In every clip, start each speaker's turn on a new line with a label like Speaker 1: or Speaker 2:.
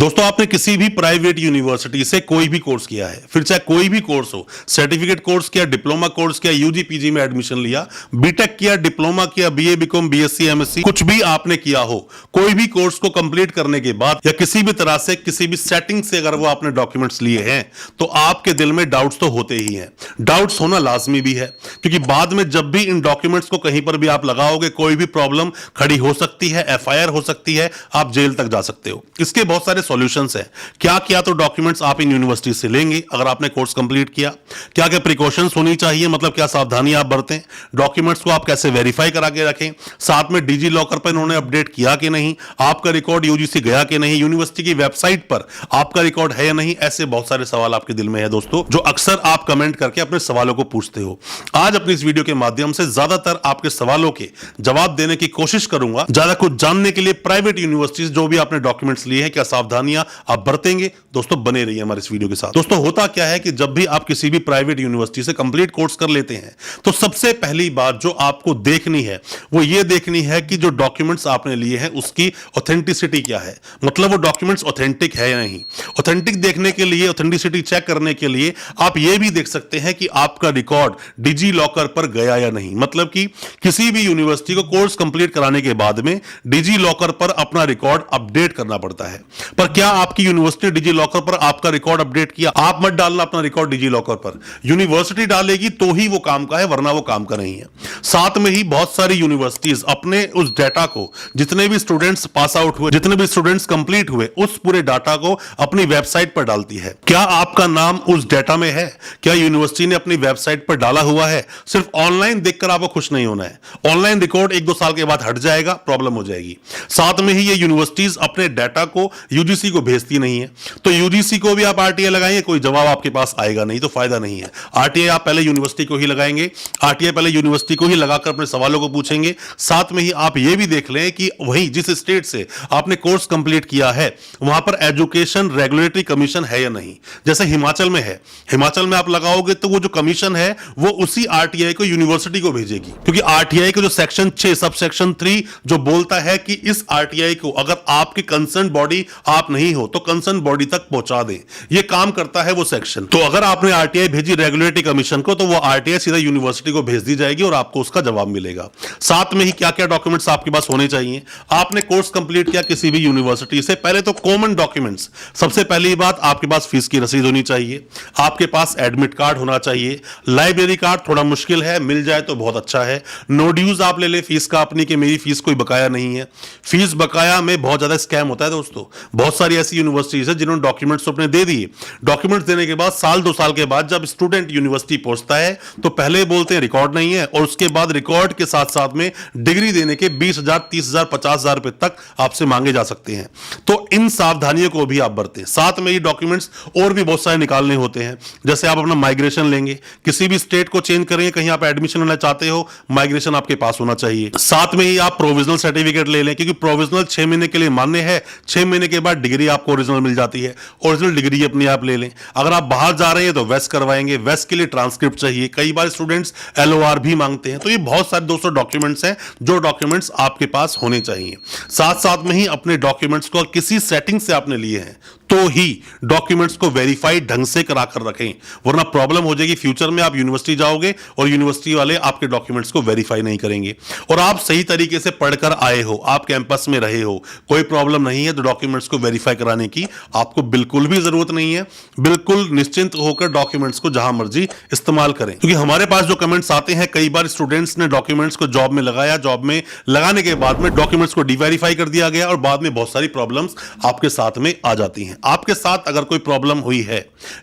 Speaker 1: दोस्तों, आपने किसी भी प्राइवेट यूनिवर्सिटी से कोई भी कोर्स किया है, फिर चाहे कोई भी कोर्स हो, सर्टिफिकेट कोर्स किया, डिप्लोमा कोर्स किया, यूजी पीजी में एडमिशन लिया, बीटेक किया, डिप्लोमा किया, बीए बीकॉम बीएससी एमएससी, कुछ भी आपने किया हो, कोई भी कोर्स को कंप्लीट करने के बाद या किसी भी तरह से किसी भी सेटिंग से अगर वो आपने डॉक्यूमेंट्स लिए हैं तो आपके दिल में डाउट्स तो होते ही हैं। डाउट्स होना लाजमी भी है, क्योंकि बाद में जब भी इन डॉक्यूमेंट्स को कहीं पर भी आप लगाओगे कोई भी प्रॉब्लम खड़ी हो सकती है, एफआईआर हो सकती है, आप जेल तक जा सकते हो। इसके बहुत सारे सॉल्यूशंस हैं। क्या क्या तो डॉक्यूमेंट्स आप इन यूनिवर्सिटी से लेंगे अगर आपने कोर्स कंप्लीट किया, क्या क्या प्रिकॉशंस होनी चाहिए, मतलब क्या सावधानियां आप बरतें, डॉक्यूमेंट्स को आप कैसे वेरीफाई करा के रखें, साथ में डिजी लॉकर पर इन्होंने अपडेट किया कि नहीं, आपका रिकॉर्ड यूजीसी गया कि नहीं, यूनिवर्सिटी की वेबसाइट पर आपका रिकॉर्ड है या नहीं। ऐसे बहुत सारे सवाल आपके दिल में है दोस्तों, जो अक्सर आप कमेंट करके अपने सवालों को पूछते हो। आज अपनी इस वीडियो के माध्यम से ज्यादातर आपके सवालों के जवाब देने की कोशिश करूंगा। ज्यादा कुछ जानने के लिए प्राइवेट यूनिवर्सिटीज जो भी आपने डॉक्यूमेंट्स लिए हैं, क्या सावधानियां आप बरतेंगे, दोस्तों बने रहिए हमारे इस वीडियो के साथ। दोस्तों, होता क्या है कि जब भी आप किसी भी प्राइवेट यूनिवर्सिटी से कंप्लीट कोर्स कर लेते हैं तो सबसे पहली बात जो आपको देखनी है वो ये देखनी है कि जो डॉक्यूमेंट्स आपने लिए हैं उसकी ऑथेंटिसिटी क्या है, मतलब वो डॉक्यूमेंट्स ऑथेंटिक है या नहीं। ऑथेंटिक देखने के लिए, ऑथेंटिसिटी चेक करने के लिए आप ये भी देख सकते हैं कि आपका रिकॉर्ड डिजी लॉकर पर गया या नहीं। मतलब कि किसी भी यूनिवर्सिटी को कोर्स कंप्लीट कराने के बाद में डिजी लॉकर पर अपना रिकॉर्ड अपडेट करना पड़ता है। पर क्या आपकी यूनिवर्सिटी डिजी लॉकर पर आपका रिकॉर्ड अपडेट किया? आप मत डालना अपना रिकॉर्ड डिजी लॉकर पर, यूनिवर्सिटी डालेगी तो ही वो काम का है, वरना वो काम का नहीं है। साथ में ही बहुत सारी यूनिवर्सिटीज अपने उस डाटा को, जितने भी स्टूडेंट्स पास आउट हुए, जितने भी स्टूडेंट्स कंप्लीट हुए, उस पूरे डाटा को अपनी वेबसाइट पर डालती है। क्या आपका नाम उस डाटा में है? क्या यूनिवर्सिटी ने अपनी वेबसाइट पर डाला हुआ है? सिर्फ ऑनलाइन देखकर आपको खुश नहीं होना है। ऑनलाइन रिकॉर्ड 1-2 साल के बाद हट जाएगा, प्रॉब्लम हो जाएगी। साथ में ही ये यूनिवर्सिटीज अपने डाटा को यूजीसी को भेजती नहीं है, तो यूजीसी को भी आप आरटीआई लगाएंगे, कोई जवाब आपके पास आएगा नहीं, तो फायदा नहीं है। आरटीआई आप पहले यूनिवर्सिटी को ही लगाएंगे, आरटीआई पहले यूनिवर्सिटी को ही लगाकर अपने सवालों को पूछेंगे। साथ में ही आप ये भी देख लें कि वही जिस स्टेट से आपने कोर्स कंप्लीट किया है वहां पर एजुकेशन रेगुलेटरी कमीशन है या नहीं। जैसे हिमाचल में है, हिमाचल में आप लगाओगे तो वो जो कमीशन है वो उसी आरटीआई को यूनिवर्सिटी को भेजेगी, क्योंकि आरटीआई को जो सेक्शन 6 सब सेक्शन 3 जो बोलता है कि इस आरटीआई को अगर आपकी कंसर्न बॉडी आप नहीं हो तो कंसर्न बॉडी तक पहुंचा दें, ये काम करता है वो सेक्शन। तो अगर आपने आरटीआई भेजी रेगुलेटरी कमीशन को तो वो आरटीआई सीधा यूनिवर्सिटी को भेज दी जाएगी और आपको उसका जवाब मिलेगा। साथ में ही क्या क्या डॉक्यूमेंट्स आपके पास होने चाहिए। आपने कोर्स कंप्लीट किया किसी भी यूनिवर्सिटी से, पहले तो कॉमन डॉक्यूमेंट्स, सबसे पहली बात आपके पास फीस की रसीद होनी चाहिए, आपके पास एडमिट कार्ड होना चाहिए, लाइब्रेरी कार्ड थोड़ा मुश्किल है, मिल जाए तो बहुत अच्छा है। नो ड्यूज आप ले ले फीस का अपनी, कि मेरी फीस कोई बकाया नहीं है। फीस बकाया में बहुत ज्यादा स्कैम होता है दोस्तों। बहुत सारी ऐसी यूनिवर्सिटीज है जिन्होंने डॉक्यूमेंट्स अपने दे दिए, डॉक्यूमेंट्स देने के बाद साल 2 साल के बाद जब स्टूडेंट यूनिवर्सिटी पहुंचता है तो पहले बोलते हैं रिकॉर्ड नहीं है, और उसके बाद रिकॉर्ड के साथ साथ में डिग्री देने के 20,000 30,000 50,000 रुपए तक आपसे मांगे जा सकते हैं। तो इन सावधानियों को भी आप बरतें। साथ में ये डॉक्यूमेंट्स और भी बहुत सारे निकालने होते हैं। जैसे आप अपना माइग्रेशन लेंगे, किसी भी स्टेट को चेंज करेंगे, कहीं आप एडमिशन लेना चाहते हो, माइग्रेशन आपके पास होना चाहिए। साथ में ही आप प्रोविजनल सर्टिफिकेट ले लें, क्योंकि प्रोविजनल 6 महीने के लिए मान्य है, 6 महीने के बाद डिग्री आपको ओरिजिनल मिल जाती है। ओरिजिनल डिग्री अपनी आप ले लें। अगर आप बाहर जा रहे हैं तो वेस्ट करवाएंगे, वेस्ट के लिए ट्रांसक्रिप्ट चाहिए, कई बार स्टूडेंट्स एलओआर भी मांगते हैं। तो ये बहुत सारे 200 डॉक्यूमेंट्स हैं जो डॉक्यूमेंट्स आपके पास होने चाहिए। साथ साथ में ही अपने डॉक्यूमेंट्स को किसी सेटिंग से आपने लिए हैं तो ही डॉक्यूमेंट्स को वेरीफाइड ढंग से कराकर रखें, वरना प्रॉब्लम हो जाएगी। फ्यूचर में आप यूनिवर्सिटी जाओगे और यूनिवर्सिटी वाले आपके डॉक्यूमेंट्स को वेरीफाई नहीं करेंगे, और आप सही तरीके से पढ़कर आए हो, आप कैंपस में रहे हो, कोई प्रॉब्लम नहीं है, तो डॉक्यूमेंट्स को वेरीफाई कराने की आपको बिल्कुल भी जरूरत नहीं है। बिल्कुल निश्चिंत होकर डॉक्यूमेंट्स को जहां मर्जी इस्तेमाल करें, क्योंकि हमारे पास जो कमेंट्स आते हैं, कई बार स्टूडेंट्स ने डॉक्यूमेंट्स को जॉब में लगाया, जॉब में लगाने के बाद में डॉक्यूमेंट्स को डिवेरीफाई कर दिया गया और बाद में बहुत सारी प्रॉब्लम्स आपके साथ में आ जाती हैं। आपके साथ अगर कोई प्रॉब्लम हुई है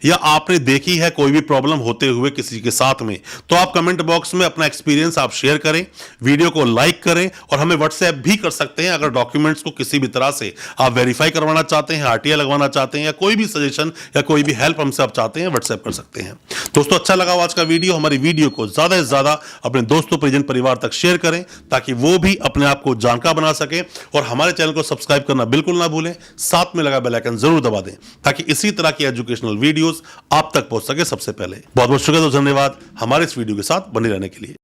Speaker 1: या आपने देखी है कोई भी प्रॉब्लम होते हुए किसी के साथ में, तो आप कमेंट बॉक्स में अपना एक्सपीरियंस आप शेयर करें, वीडियो को लाइक करें, और हमें व्हाट्सएप भी कर सकते हैं अगर डॉक्यूमेंट्स को किसी भी तरह से आप वेरीफाई करवाना चाहते हैं, आरटीआई लगवाना चाहते हैं, या कोई भी सजेशन या कोई भी हेल्प हमसे आप चाहते हैं, व्हाट्सएप कर सकते हैं। दोस्तों, अच्छा लगा आज का वीडियो, हमारी वीडियो को ज्यादा से ज्यादा अपने दोस्तों, परिजन, परिवार तक शेयर करें ताकि वो भी अपने आप को जानकार बना सके, और हमारे चैनल को सब्सक्राइब करना बिल्कुल ना भूलें, साथ में लगा बेल आइकन जरूर दबा दें ताकि इसी तरह की एजुकेशनल वीडियोस आप तक पहुंच सके सबसे पहले। बहुत बहुत शुक्रिया, धन्यवाद हमारे इस वीडियो के साथ बने रहने के लिए।